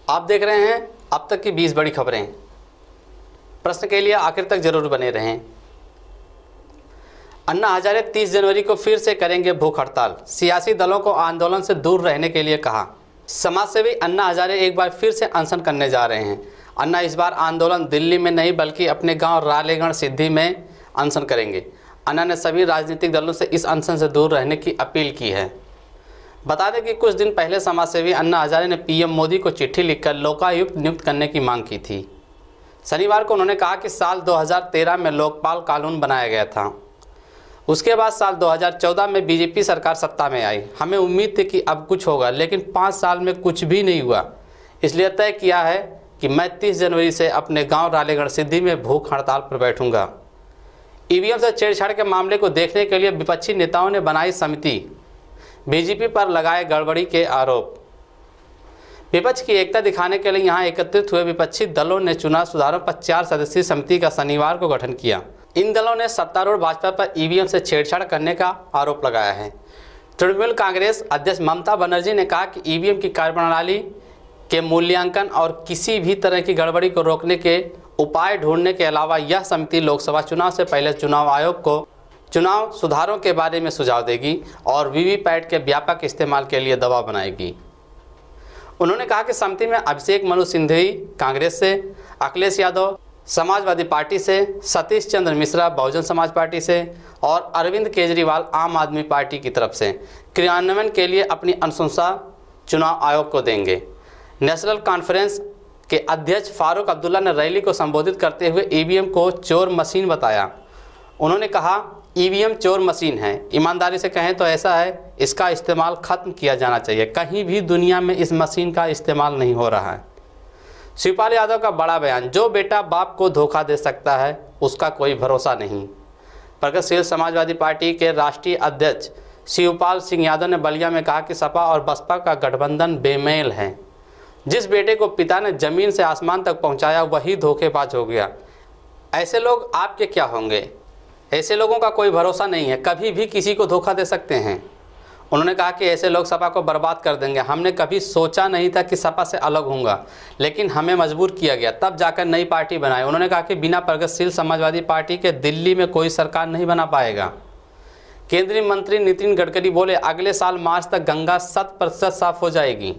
आप देख रहे हैं अब तक की 20 बड़ी खबरें। प्रश्न के लिए आखिर तक जरूर बने रहें। अन्ना हजारे 30 जनवरी को फिर से करेंगे भूख हड़ताल, सियासी दलों को आंदोलन से दूर रहने के लिए कहा। समाजसेवी अन्ना हजारे एक बार फिर से अनशन करने जा रहे हैं। अन्ना इस बार आंदोलन दिल्ली में नहीं बल्कि अपने गांव रालेगण सिद्धि में अनशन करेंगे। अन्ना ने सभी राजनीतिक दलों से इस अनशन से दूर रहने की अपील की है। बता दें कि कुछ दिन पहले समाजसेवी अन्ना हजारे ने पीएम मोदी को चिट्ठी लिखकर लोकायुक्त नियुक्त करने की मांग की थी। शनिवार को उन्होंने कहा कि साल 2013 में लोकपाल कानून बनाया गया था। उसके बाद साल 2014 में बीजेपी सरकार सत्ता में आई। हमें उम्मीद थी कि अब कुछ होगा, लेकिन 5 साल में कुछ भी नहीं हुआ। इसलिए तय किया है कि मैं 30 जनवरी से अपने गांव रालेगण सिद्धि में भूख हड़ताल पर बैठूंगा। ईवीएम से छेड़छाड़ के मामले को देखने के लिए विपक्षी नेताओं ने बनाई समिति, बीजेपी पर लगाए गड़बड़ी के आरोप। विपक्ष की एकता दिखाने के लिए यहां एकत्रित हुए विपक्षी दलों ने चुनाव सुधारों पर 4 सदस्यीय समिति का शनिवार को गठन किया। इन दलों ने सत्तारूढ़ भाजपा पर ईवीएम से छेड़छाड़ करने का आरोप लगाया है। तृणमूल कांग्रेस अध्यक्ष ममता बनर्जी ने कहा कि ईवीएम की कार्यप्रणाली के मूल्यांकन और किसी भी तरह की गड़बड़ी को रोकने के उपाय ढूंढने के अलावा यह समिति लोकसभा चुनाव से पहले चुनाव आयोग को चुनाव सुधारों के बारे में सुझाव देगी और वीवीपैट के व्यापक इस्तेमाल के लिए दबाव बनाएगी। उन्होंने कहा कि समिति में अभिषेक मनु सिंघवी कांग्रेस से, अखिलेश यादव समाजवादी पार्टी से, सतीश चंद्र मिश्रा बहुजन समाज पार्टी से और अरविंद केजरीवाल आम आदमी पार्टी की तरफ से क्रियान्वयन के लिए अपनी अनुशंसा चुनाव आयोग को देंगे। नेशनल कॉन्फ्रेंस के अध्यक्ष फारूक अब्दुल्ला ने रैली को संबोधित करते हुए ईवीएम को चोर मशीन बताया। उन्होंने कहा, ईवीएम चोर मशीन है, ईमानदारी से कहें तो ऐसा है, इसका इस्तेमाल खत्म किया जाना चाहिए। कहीं भी दुनिया में इस मशीन का इस्तेमाल नहीं हो रहा है। शिवपाल यादव का बड़ा बयान, जो बेटा बाप को धोखा दे सकता है उसका कोई भरोसा नहीं। प्रगतिशील समाजवादी पार्टी के राष्ट्रीय अध्यक्ष शिवपाल सिंह यादव ने बलिया में कहा कि सपा और बसपा का गठबंधन बेमेल है। जिस बेटे को पिता ने जमीन से आसमान तक पहुंचाया वही धोखेबाज हो गया। ऐसे लोग आपके क्या होंगे? ऐसे लोगों का कोई भरोसा नहीं है, कभी भी किसी को धोखा दे सकते हैं। उन्होंने कहा कि ऐसे लोग सपा को बर्बाद कर देंगे। हमने कभी सोचा नहीं था कि सपा से अलग होऊंगा, लेकिन हमें मजबूर किया गया, तब जाकर नई पार्टी बनाई। उन्होंने कहा कि बिना प्रगतिशील समाजवादी पार्टी के दिल्ली में कोई सरकार नहीं बना पाएगा। केंद्रीय मंत्री नितिन गडकरी बोले, अगले साल मार्च तक गंगा 100% साफ हो जाएगी।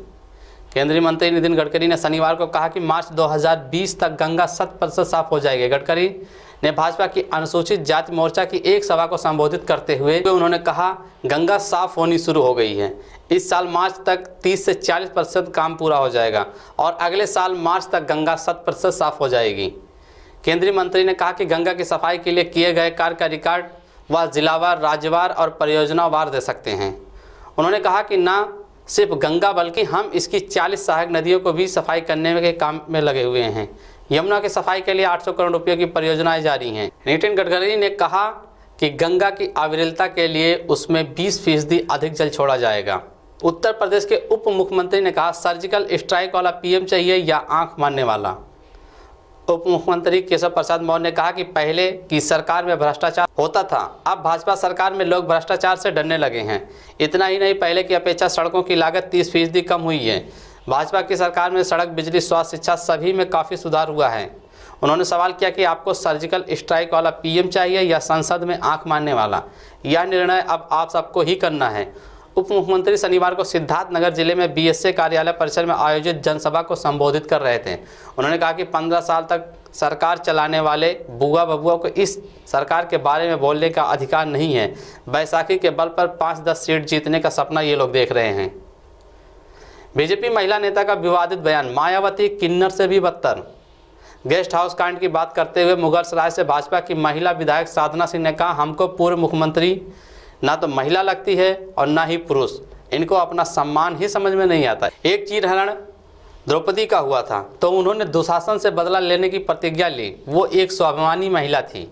केंद्रीय मंत्री नितिन गडकरी ने शनिवार को कहा कि मार्च 2020 तक गंगा 100% साफ हो जाएगी। गडकरी ने भाजपा की अनुसूचित जाति मोर्चा की एक सभा को संबोधित करते हुए उन्होंने कहा, गंगा साफ होनी शुरू हो गई है। इस साल मार्च तक 30 से 40% काम पूरा हो जाएगा और अगले साल मार्च तक गंगा 100% साफ हो जाएगी। केंद्रीय मंत्री ने कहा कि गंगा की सफाई के लिए किए गए कार्य का रिकॉर्ड वह जिलावार, राज्यवार और परियोजनावार दे सकते हैं। उन्होंने कहा कि न सिर्फ गंगा बल्कि हम इसकी 40 सहायक नदियों को भी सफाई करने के काम में लगे हुए हैं। यमुना की सफाई के लिए 800 करोड़ रुपये की परियोजनाएं जारी हैं। नितिन गडकरी ने कहा कि गंगा की अविरलता के लिए उसमें 20% अधिक जल छोड़ा जाएगा। उत्तर प्रदेश के उप मुख्यमंत्री ने कहा, सर्जिकल स्ट्राइक वाला पीएम चाहिए या आंख मारने वाला। उप मुख्यमंत्री केशव प्रसाद मौर्य ने कहा कि पहले की सरकार में भ्रष्टाचार होता था, अब भाजपा सरकार में लोग भ्रष्टाचार से डरने लगे हैं। इतना ही नहीं, पहले की अपेक्षा सड़कों की लागत 30% कम हुई है। भाजपा की सरकार में सड़क, बिजली, स्वास्थ्य, शिक्षा सभी में काफ़ी सुधार हुआ है। उन्होंने सवाल किया कि आपको सर्जिकल स्ट्राइक वाला पीएम चाहिए या संसद में आंख मारने वाला। यह निर्णय अब आप सबको ही करना है। उप मुख्यमंत्री शनिवार को सिद्धार्थनगर जिले में बीएसए कार्यालय परिसर में आयोजित जनसभा को संबोधित कर रहे थे। उन्होंने कहा कि 15 साल तक सरकार चलाने वाले बुआ बबुआ को इस सरकार के बारे में बोलने का अधिकार नहीं है। बैसाखी के बल पर 5-10 सीट जीतने का सपना ये लोग देख रहे हैं। बीजेपी महिला नेता का विवादित बयान, मायावती किन्नर से भी बदतर। गेस्ट हाउस कांड की बात करते हुए मुगलसराय से भाजपा की महिला विधायक साधना सिंह ने कहा, हमको पूर्व मुख्यमंत्री ना तो महिला लगती है और ना ही पुरुष, इनको अपना सम्मान ही समझ में नहीं आता। एक चीरहरण द्रौपदी का हुआ था तो उन्होंने दुशासन से बदला लेने की प्रतिज्ञा ली। वो एक स्वाभिमानी महिला थी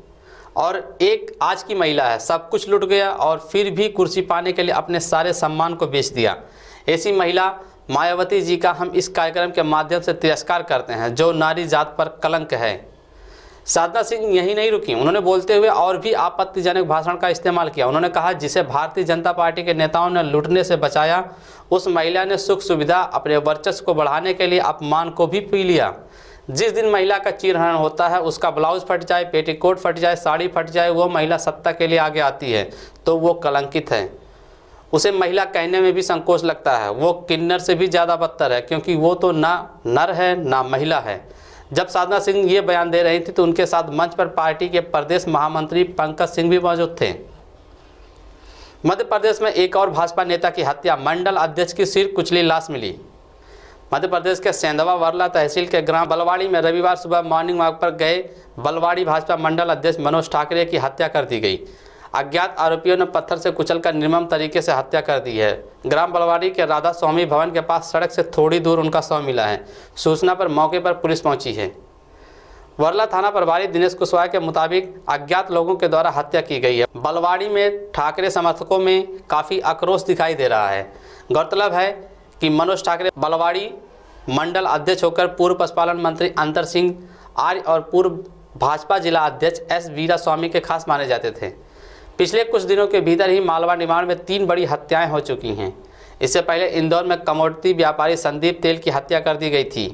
और एक आज की महिला है। सब कुछ लुट गया और फिर भी कुर्सी पाने के लिए अपने सारे सम्मान को बेच दिया। ऐसी महिला मायावती जी का हम इस कार्यक्रम के माध्यम से तिरस्कार करते हैं, जो नारी जात पर कलंक है। साधना सिंह यही नहीं रुकी, उन्होंने बोलते हुए और भी आपत्तिजनक भाषण का इस्तेमाल किया। उन्होंने कहा, जिसे भारतीय जनता पार्टी के नेताओं ने लूटने से बचाया, उस महिला ने सुख सुविधा अपने वर्चस्व को बढ़ाने के लिए अपमान को भी पी लिया। जिस दिन महिला का चीरहरण होता है, उसका ब्लाउज फट जाए, पेटीकोट फट जाए, साड़ी फट जाए, वो महिला सत्ता के लिए आगे आती है तो वो कलंकित है। उसे महिला कहने में भी संकोच लगता है। वो किन्नर से भी ज़्यादा बदतर है, क्योंकि वो तो ना नर है ना महिला है। जब साधना सिंह ये बयान दे रही थी तो उनके साथ मंच पर पार्टी के प्रदेश महामंत्री पंकज सिंह भी मौजूद थे। मध्य प्रदेश में एक और भाजपा नेता की हत्या, मंडल अध्यक्ष की सिर कुचली लाश मिली। मध्य प्रदेश के सेंधवा वर्ला तहसील के ग्राम बलवाड़ी में रविवार सुबह मॉर्निंग वॉक पर गए बलवाड़ी भाजपा मंडल अध्यक्ष मनोज ठाकरे की हत्या कर दी गई। अज्ञात आरोपियों ने पत्थर से कुचलकर निर्मम तरीके से हत्या कर दी है। ग्राम बलवाड़ी के राधा स्वामी भवन के पास सड़क से थोड़ी दूर उनका शव मिला है। सूचना पर मौके पर पुलिस पहुंची है। वर्ला थाना प्रभारी दिनेश कुशवाहा के मुताबिक अज्ञात लोगों के द्वारा हत्या की गई है। बलवाड़ी में ठाकरे समर्थकों में काफ़ी आक्रोश दिखाई दे रहा है। गौरतलब है कि मनोज ठाकरे बलवाड़ी मंडल अध्यक्ष होकर पूर्व पशुपालन मंत्री अंतर सिंह आर्य और पूर्व भाजपा जिला अध्यक्ष एस वीरा स्वामी के खास माने जाते थे। पिछले कुछ दिनों के भीतर ही मालवा निमाड़ में 3 बड़ी हत्याएं हो चुकी हैं। इससे पहले इंदौर में कमोडिटी व्यापारी संदीप तेल की हत्या कर दी गई थी।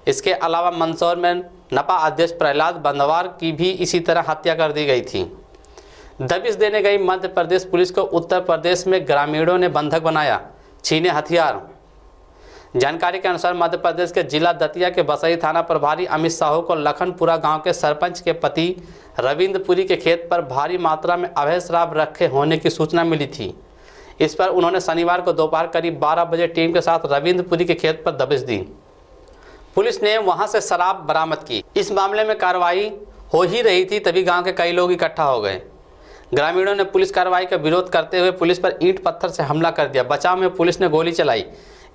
इसके अलावा मंदसौर में नपा अध्यक्ष प्रहलाद बंदवार की भी इसी तरह हत्या कर दी गई थी। दबिश देने गई मध्य प्रदेश पुलिस को उत्तर प्रदेश में ग्रामीणों ने बंधक बनाया, छीने हथियार। जानकारी के अनुसार मध्य प्रदेश के जिला दतिया के बसई थाना प्रभारी अमित साहू को लखनपुरा गांव के सरपंच के पति रविंद्रपुरी के खेत पर भारी मात्रा में अवैध शराब रखे होने की सूचना मिली थी। इस पर उन्होंने शनिवार को दोपहर करीब 12 बजे टीम के साथ रविंद्रपुरी के खेत पर दबिश दी। पुलिस ने वहां से शराब बरामद की। इस मामले में कार्रवाई हो ही रही थी, तभी गाँव के कई लोग इकट्ठा हो गए। ग्रामीणों ने पुलिस कार्रवाई का विरोध करते हुए पुलिस पर ईंट पत्थर से हमला कर दिया। बचाव में पुलिस ने गोली चलाई,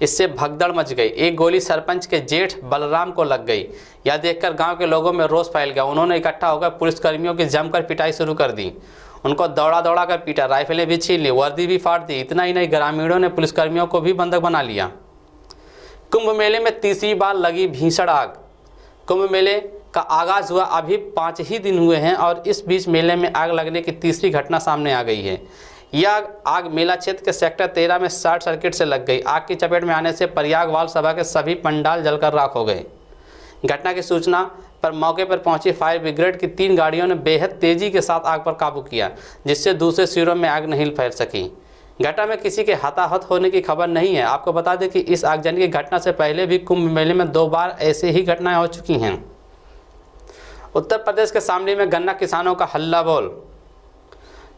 इससे भगदड़ मच गई। एक गोली सरपंच के जेठ बलराम को लग गई। यह देखकर गांव के लोगों में रोष फैल गया। उन्होंने इकट्ठा होकर पुलिसकर्मियों की जमकर पिटाई शुरू कर दी। उनको दौड़ा दौड़ा कर पीटा, राइफलें भी छीन ली, वर्दी भी फाड़ दी। इतना ही नहीं, ग्रामीणों ने पुलिसकर्मियों को भी बंधक बना लिया। कुंभ मेले में तीसरी बार लगी भीषण आग। कुंभ मेले का आगाज हुआ अभी 5 ही दिन हुए हैं और इस बीच मेले में आग लगने की तीसरी घटना सामने आ गई है। यह आग मेला क्षेत्र के सेक्टर 13 में शॉर्ट सर्किट से लग गई। आग की चपेट में आने से प्रयागवाल सभा के सभी पंडाल जलकर राख हो गए। घटना की सूचना पर मौके पर पहुंची फायर ब्रिगेड की 3 गाड़ियों ने बेहद तेजी के साथ आग पर काबू किया, जिससे दूसरे सिरों में आग नहीं फैल सकी। घटना में किसी के हताहत होने की खबर नहीं है। आपको बता दें कि इस आगजनी की घटना से पहले भी कुंभ मेले में 2 बार ऐसे ही घटनाएं हो चुकी हैं। उत्तर प्रदेश के शामली में गन्ना किसानों का हल्ला बोल।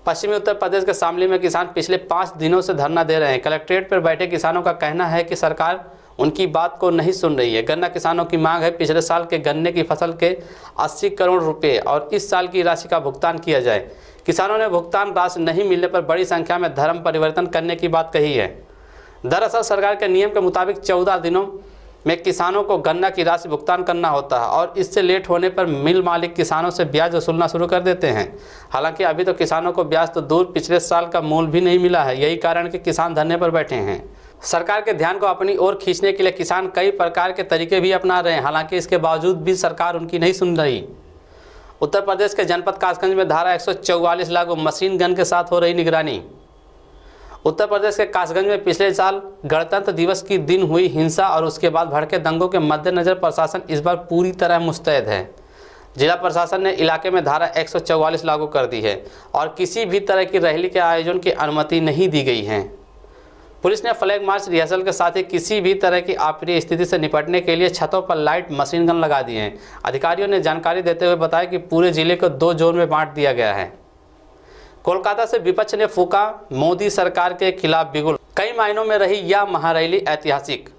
पश्चिमी उत्तर प्रदेश के शामली में किसान पिछले 5 दिनों से धरना दे रहे हैं। कलेक्ट्रेट पर बैठे किसानों का कहना है कि सरकार उनकी बात को नहीं सुन रही है। गन्ना किसानों की मांग है पिछले साल के गन्ने की फसल के 80 करोड़ रुपए और इस साल की राशि का भुगतान किया जाए। किसानों ने भुगतान राशि नहीं मिलने पर बड़ी संख्या में धर्म परिवर्तन करने की बात कही है। दरअसल सरकार के नियम के मुताबिक 14 दिनों में किसानों को गन्ना की राशि भुगतान करना होता है और इससे लेट होने पर मिल मालिक किसानों से ब्याज वसूलना शुरू कर देते हैं। हालांकि अभी तो किसानों को ब्याज तो दूर, पिछले साल का मूल भी नहीं मिला है। यही कारण कि किसान धरने पर बैठे हैं। सरकार के ध्यान को अपनी ओर खींचने के लिए किसान कई प्रकार के तरीके भी अपना रहे हैं। हालांकि इसके बावजूद भी सरकार उनकी नहीं सुन रही। उत्तर प्रदेश के जनपद कासगंज में धारा 144 लागू, मशीन गन के साथ हो रही निगरानी। उत्तर प्रदेश के कासगंज में पिछले साल गणतंत्र दिवस की दिन हुई हिंसा और उसके बाद भड़के दंगों के मद्देनजर प्रशासन इस बार पूरी तरह मुस्तैद है। जिला प्रशासन ने इलाके में धारा 144 लागू कर दी है और किसी भी तरह की रैली के आयोजन की अनुमति नहीं दी गई है। पुलिस ने फ्लैग मार्च रिहर्सल के साथ ही किसी भी तरह की अप्रिय स्थिति से निपटने के लिए छतों पर लाइट मशीन गन लगा दिए हैं। अधिकारियों ने जानकारी देते हुए बताया कि पूरे जिले को 2 जोन में बांट दिया गया है। कोलकाता से विपक्ष ने फूका मोदी सरकार के खिलाफ बिगुल। कई मायनों में रही यह महारैली ऐतिहासिक।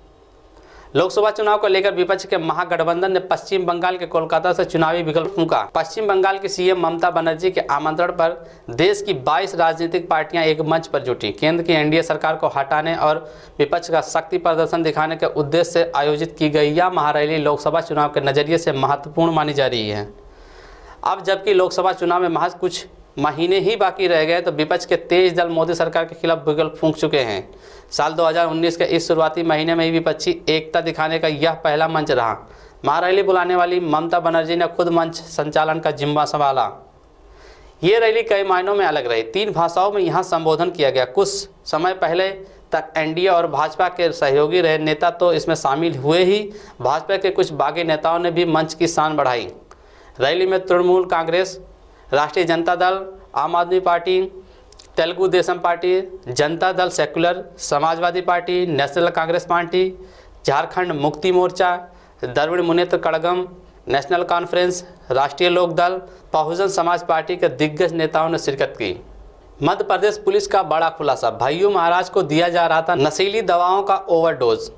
लोकसभा चुनाव को लेकर विपक्ष के महागठबंधन ने पश्चिम बंगाल के कोलकाता से चुनावी बिगुल फूंका। पश्चिम बंगाल की सीएम ममता बनर्जी के आमंत्रण पर देश की 22 राजनीतिक पार्टियां एक मंच पर जुटी। केंद्र की एनडीए सरकार को हटाने और विपक्ष का शक्ति प्रदर्शन दिखाने के उद्देश्य से आयोजित की गई यह महारैली लोकसभा चुनाव के नजरिए से महत्वपूर्ण मानी जा रही है। अब जबकि लोकसभा चुनाव में महज कुछ महीने ही बाकी रह गए तो विपक्ष के तेज दल मोदी सरकार के खिलाफ बिगुल फूंक चुके हैं। साल 2019 के इस शुरुआती महीने में ही विपक्षी एकता दिखाने का यह पहला मंच रहा महारैली बुलाने वाली ममता बनर्जी ने खुद मंच संचालन का जिम्मा संभाला। ये रैली कई मायनों में अलग रही। 3 भाषाओं में यहाँ संबोधन किया गया। कुछ समय पहले तक एनडीए और भाजपा के सहयोगी रहे नेता तो इसमें शामिल हुए ही, भाजपा के कुछ बागी नेताओं ने भी मंच की शान बढ़ाई। रैली में तृणमूल कांग्रेस, राष्ट्रीय जनता दल, आम आदमी party, Telugu Desam party, Janata Dal secular, Samajwadi party, national Congress party, Jharkhand Mukti Morcha, Dravid Munnetra Kazhagam, national conference, राष्ट्रीय लोक दल, बहुजन समाज पार्टी के दिग्गज नेताओं ने शिरकत की। मध्य प्रदेश पुलिस का बड़ा खुलासा, भय्यू महाराज को दिया जा रहा था नशीली दवाओं का ओवरडोज।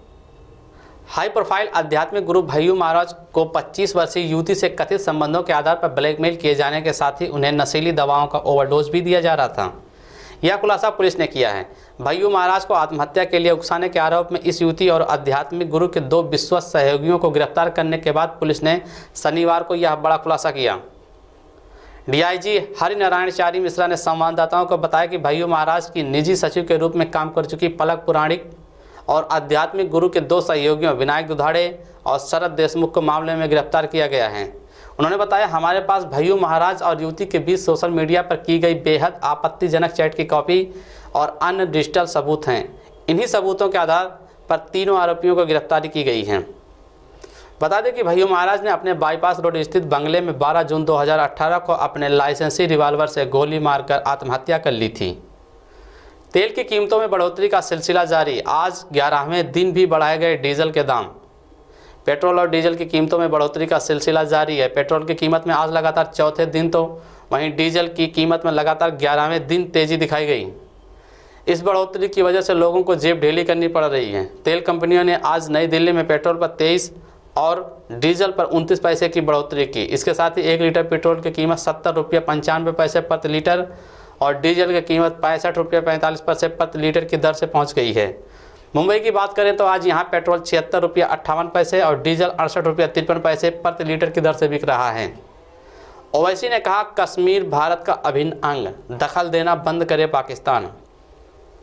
हाई प्रोफाइल आध्यात्मिक गुरु भय्यू महाराज को 25 वर्षीय युवती से कथित संबंधों के आधार पर ब्लैकमेल किए जाने के साथ ही उन्हें नशीली दवाओं का ओवरडोज भी दिया जा रहा था। यह खुलासा पुलिस ने किया है। भय्यू महाराज को आत्महत्या के लिए उकसाने के आरोप में इस युवती और आध्यात्मिक गुरु के 2 विश्वस्त सहयोगियों को गिरफ्तार करने के बाद पुलिस ने शनिवार को यह बड़ा खुलासा किया। डीआईजी हरिनारायणचारी मिश्रा ने संवाददाताओं को बताया कि भय्यू महाराज की निजी सचिव के रूप में काम कर चुकी पलक पुराणिक और आध्यात्मिक गुरु के 2 सहयोगियों विनायक दुधाड़े और शरद देशमुख को मामले में गिरफ्तार किया गया है। उन्होंने बताया, हमारे पास भय्यू महाराज और युवती के बीच सोशल मीडिया पर की गई बेहद आपत्तिजनक चैट की कॉपी और अन्य डिजिटल सबूत हैं। इन्हीं सबूतों के आधार पर तीनों आरोपियों को गिरफ्तारी की गई है। बता दें कि भय्यू महाराज ने अपने बाईपास रोड स्थित बंगले में 12 जून 2018 को अपने लाइसेंसी रिवाल्वर से गोली मारकर आत्महत्या कर ली थी। तेल की कीमतों में बढ़ोतरी का सिलसिला जारी, आज 11वें दिन भी बढ़ाए गए डीजल के दाम। पेट्रोल और डीजल की कीमतों में बढ़ोतरी का सिलसिला जारी है। पेट्रोल की कीमत में आज लगातार चौथे दिन तो वहीं डीजल की कीमत में लगातार 11वें दिन तेजी दिखाई गई। इस बढ़ोतरी की वजह से लोगों को जेब ढीली करनी पड़ रही है। तेल कंपनियों ने आज नई दिल्ली में पेट्रोल पर 23 और डीजल पर 29 पैसे की बढ़ोतरी की। इसके साथ ही 1 लीटर पेट्रोल की कीमत 70 रुपये 95 पैसे प्रति लीटर और डीजल की कीमत 65 रुपये 45 पैसे प्रति लीटर की दर से पहुंच गई है। मुंबई की बात करें तो आज यहां पेट्रोल 76 रुपये 58 पैसे और डीजल 68 रुपये 53 पैसे प्रति लीटर की दर से बिक रहा है। ओवैसी ने कहा, कश्मीर भारत का अभिन्न अंग, दखल देना बंद करे पाकिस्तान।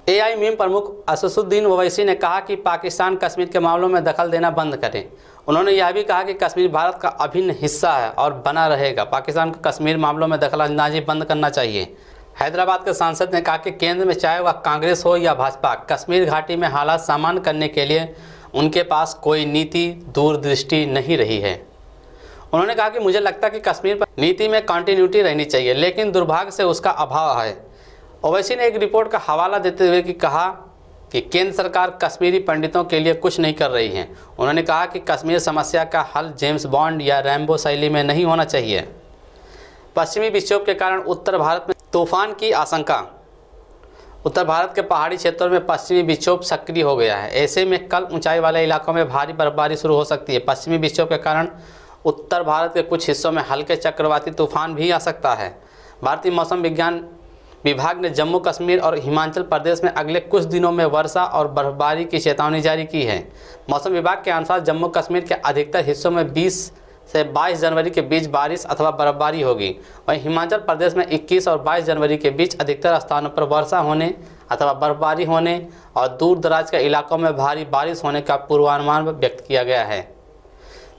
एआई मीम प्रमुख असदुद्दीन ओवैसी ने कहा कि पाकिस्तान कश्मीर के मामलों में दखल देना बंद करे। उन्होंने यह भी कहा कि कश्मीर भारत का अभिन्न हिस्सा है और बना रहेगा। पाकिस्तान को कश्मीर मामलों में दखलंदाजी बंद करना चाहिए। हैदराबाद के सांसद ने कहा कि केंद्र में चाहे वह कांग्रेस हो या भाजपा, कश्मीर घाटी में हालात सामान्य करने के लिए उनके पास कोई नीति दूरदृष्टि नहीं रही है। उन्होंने कहा कि मुझे लगता है कि कश्मीर पर नीति में कंटिन्यूटी रहनी चाहिए, लेकिन दुर्भाग्य से उसका अभाव है। ओवैसी ने एक रिपोर्ट का हवाला देते हुए कहा कि केंद्र सरकार कश्मीरी पंडितों के लिए कुछ नहीं कर रही है। उन्होंने कहा कि कश्मीर समस्या का हल जेम्स बॉन्ड या रैम्बो शैली में नहीं होना चाहिए। पश्चिमी विक्षोभ के कारण उत्तर भारत में तूफान की आशंका। उत्तर भारत के पहाड़ी क्षेत्रों में पश्चिमी विक्षोभ सक्रिय हो गया है। ऐसे में कल ऊंचाई वाले इलाकों में भारी बर्फबारी शुरू हो सकती है। पश्चिमी विक्षोभ के कारण उत्तर भारत के कुछ हिस्सों में हल्के चक्रवाती तूफान भी आ सकता है। भारतीय मौसम विज्ञान विभाग ने जम्मू कश्मीर और हिमाचल प्रदेश में अगले कुछ दिनों में वर्षा और बर्फबारी की चेतावनी जारी की है। मौसम विभाग के अनुसार जम्मू कश्मीर के अधिकतर हिस्सों में 20 से 22 जनवरी के बीच बारिश अथवा बर्फबारी होगी। वहीं हिमाचल प्रदेश में 21 और 22 जनवरी के बीच अधिकतर स्थानों पर वर्षा होने अथवा बर्फबारी होने और दूर दराज के इलाकों में भारी बारिश होने का पूर्वानुमान व्यक्त किया गया है।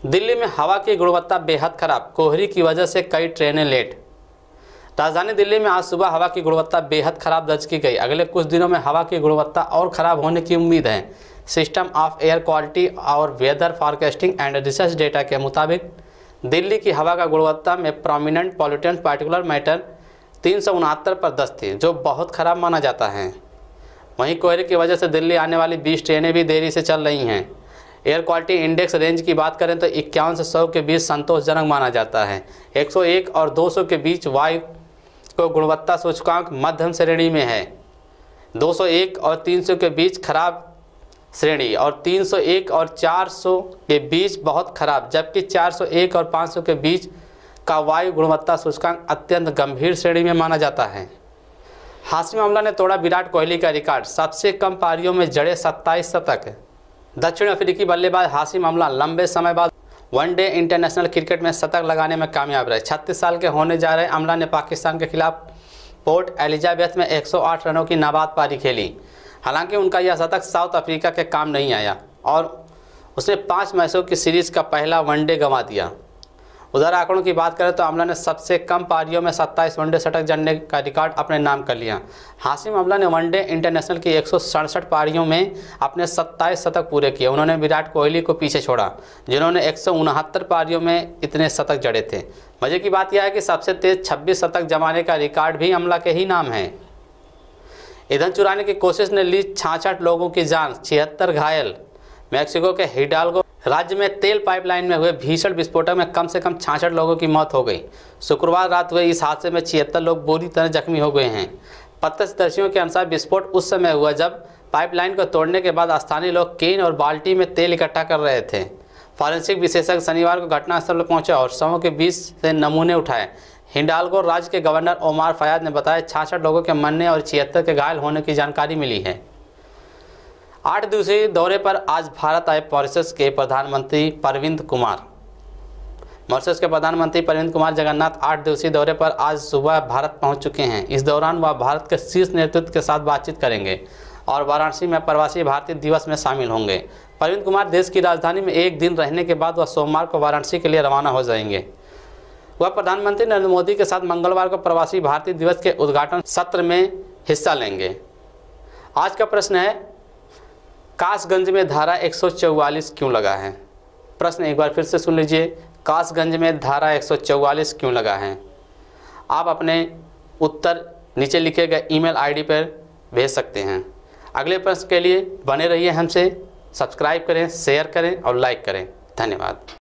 दिल्ली में हवा की गुणवत्ता बेहद खराब, कोहरे की वजह से कई ट्रेनें लेट। राजधानी दिल्ली में आज सुबह हवा की गुणवत्ता बेहद खराब दर्ज की गई। अगले कुछ दिनों में हवा की गुणवत्ता और खराब होने की उम्मीद है। सिस्टम ऑफ एयर क्वालिटी और weather forecasting and research data के मुताबिक दिल्ली की हवा का गुणवत्ता में प्रोमिनेंट पॉल्यूटेंट पार्टिकुलर मैटर 369 पर 10 थी, जो बहुत खराब माना जाता है। वहीं कोहरे की वजह से दिल्ली आने वाली 20 ट्रेनें भी देरी से चल रही हैं। एयर क्वालिटी इंडेक्स रेंज की बात करें तो 51 से 100 के बीच संतोषजनक माना जाता है। 101 और 200 के बीच वायु को गुणवत्ता सूचकांक मध्यम श्रेणी में है। 201 और 300 के बीच खराब श्रेणी और 301 और 400 के बीच बहुत खराब, जबकि 401 और 500 के बीच का वायु गुणवत्ता सूचकांक अत्यंत गंभीर श्रेणी में माना जाता है। हाशिम अमला ने तोड़ा विराट कोहली का रिकॉर्ड, सबसे कम पारियों में जड़े 27 शतक। दक्षिण अफ्रीकी बल्लेबाज हाशिम अमला लंबे समय बाद वनडे इंटरनेशनल क्रिकेट में शतक लगाने में कामयाब रहे। 36 साल के होने जा रहे अमला ने पाकिस्तान के खिलाफ पोर्ट एलिजाबेथ में 108 रनों की नाबाद पारी खेली। हालांकि उनका यह शतक साउथ अफ्रीका के काम नहीं आया और उसने 5 मैचों की सीरीज़ का पहला वनडे गंवा दिया। उधर आंकड़ों की बात करें तो अमला ने सबसे कम पारियों में 27 वनडे शतक जड़ने का रिकॉर्ड अपने नाम कर लिया। हाशिम अमला ने वनडे इंटरनेशनल की 167 पारियों में अपने 27 शतक पूरे किए। उन्होंने विराट कोहली को पीछे छोड़ा, जिन्होंने 169 पारियों में इतने शतक जड़े थे। मजे की बात यह है कि सबसे तेज 26 शतक जमाने का रिकॉर्ड भी अमला के ही नाम है। ईंधन चुराने की कोशिश ने ली 66 लोगों की जान, 76 घायल। मैक्सिको के हिडाल्गो राज्य में तेल पाइपलाइन में हुए भीषण विस्फोटक में कम से कम 66 लोगों की मौत हो गई। शुक्रवार रात हुए इस हादसे में 76 लोग बुरी तरह जख्मी हो गए हैं। प्रत्यक्षदर्शियों के अनुसार विस्फोट उस समय हुआ जब पाइपलाइन को तोड़ने के बाद स्थानीय लोग केन और बाल्टी में तेल इकट्ठा कर रहे थे। फॉरेंसिक विशेषज्ञ शनिवार को घटनास्थल पर पहुंचे और शवों के बीच से नमूने उठाए। हिडाल्गो राज्य के गवर्नर ओमार फयाद ने बताया 66 लोगों के मरने और 76 के घायल होने की जानकारी मिली है। 8 दिवसीय दौरे पर आज भारत आए मॉरिशस के प्रधानमंत्री प्रविंद कुमार। मॉरिशस के प्रधानमंत्री प्रविंद कुमार जगन्नाथ 8 दिवसीय दौरे पर आज सुबह भारत पहुंच चुके हैं। इस दौरान वह भारत के शीर्ष नेतृत्व के साथ बातचीत करेंगे और वाराणसी में प्रवासी भारतीय दिवस में शामिल होंगे। प्रविंद कुमार देश की राजधानी में एक दिन रहने के बाद वह सोमवार को वाराणसी के लिए रवाना हो जाएंगे। वह प्रधानमंत्री नरेंद्र मोदी के साथ मंगलवार को प्रवासी भारतीय दिवस के उद्घाटन सत्र में हिस्सा लेंगे। आज का प्रश्न है, कासगंज में धारा 144 क्यों लगा है? प्रश्न एक बार फिर से सुन लीजिए, कासगंज में धारा 144 क्यों लगा है? आप अपने उत्तर नीचे लिखे गए ईमेल आईडी पर भेज सकते हैं। अगले प्रश्न के लिए बने रहिए हमसे, सब्सक्राइब करें, शेयर करें और लाइक करें। धन्यवाद।